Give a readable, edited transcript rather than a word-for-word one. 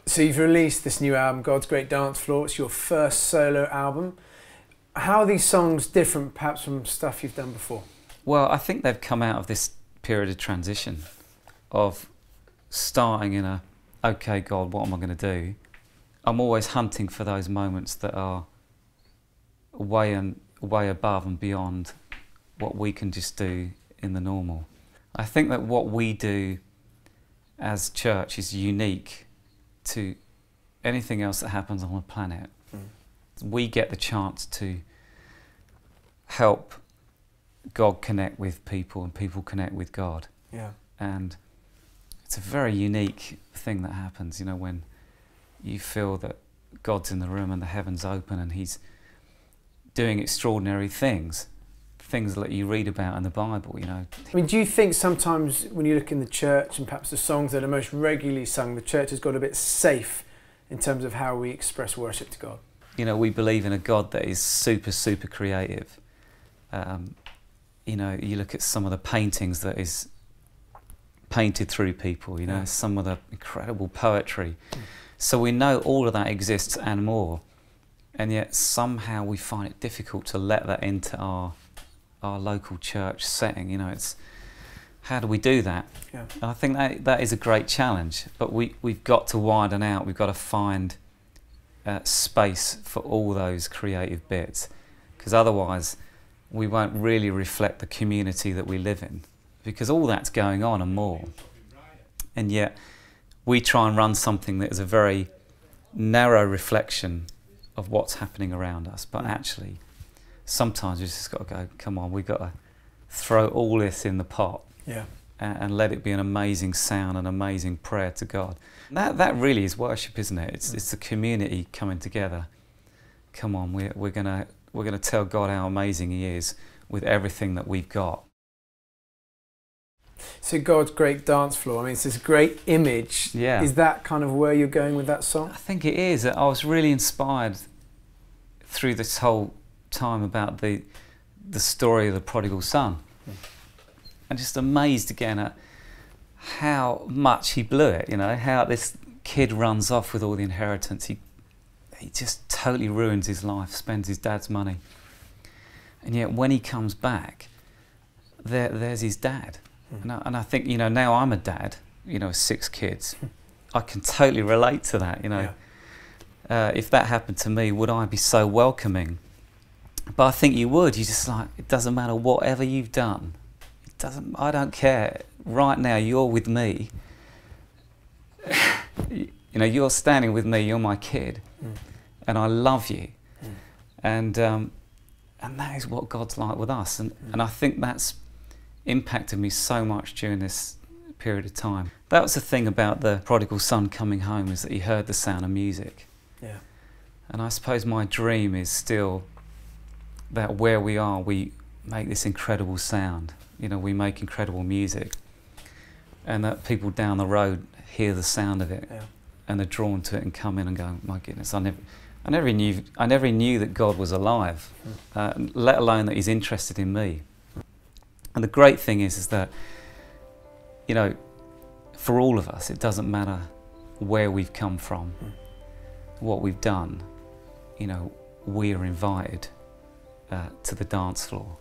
So you've released this new album, God's Great Dance Floor. It's your first solo album. How are these songs different perhaps from stuff you've done before? Well, I think they've come out of this period of transition, of starting in a, okay God, what am I going to do? I'm always hunting for those moments that are way above and beyond what we can just do in the normal. I think that what we do as church is unique to anything else that happens on the planet. We get the chance to help God connect with people and people connect with God. Yeah. And it's a very unique thing that happens, you know, when you feel that God's in the room and the heavens open and He's doing extraordinary things that you read about in the Bible, you know. I mean, do you think sometimes when you look in the church and perhaps the songs that are most regularly sung, the church has got a bit safe in terms of how we express worship to God? You know, we believe in a God that is super, super creative. You know, you look at some of the paintings that is painted through people, you know, some of the incredible poetry. So we know all of that exists and more, and yet somehow we find it difficult to let that into our local church setting. You know, it's how do we do that? Yeah. And I think that is a great challenge, but we've got to widen out. We've got to find space for all those creative bits, because otherwise we won't really reflect the community that we live in, because all that's going on and more. And yet we try and run something that is a very narrow reflection of what's happening around us, but actually sometimes we've just got to go, come on, we've got to throw all this in the pot, and let it be an amazing sound, an amazing prayer to God. That really is worship, isn't it? It's the community coming together. Come on, we're gonna tell God how amazing He is with everything that we've got. So God's Great Dance Floor, I mean, it's this great image. Yeah. Is that kind of where you're going with that song? I think it is. I was really inspired through this whole time about the story of the prodigal son. And just amazed again at how much he blew it, you know, how this kid runs off with all the inheritance. He just totally ruins his life, spends his dad's money. And yet when he comes back, there's his dad. And I think, you know, now I'm a dad, you know, 6 kids. I can totally relate to that, you know. If that happened to me, would I be so welcoming? But I think you would. You just like, it doesn't matter whatever you've done. I don't care. Right now, you're with me. You know, you're standing with me. You're my kid, and I love you. And that is what God's like with us. And I think that's impacted me so much during this period of time. That was the thing about the prodigal son coming home, is that he heard the sound of music. Yeah. And I suppose my dream is still that where we are, we make this incredible sound. You know, we make incredible music, and that people down the road hear the sound of it, and are drawn to it and come in and go, my goodness, I never knew that God was alive, let alone that He's interested in me. And the great thing is that, you know, for all of us, it doesn't matter where we've come from, what we've done, you know, we are invited to the dance floor.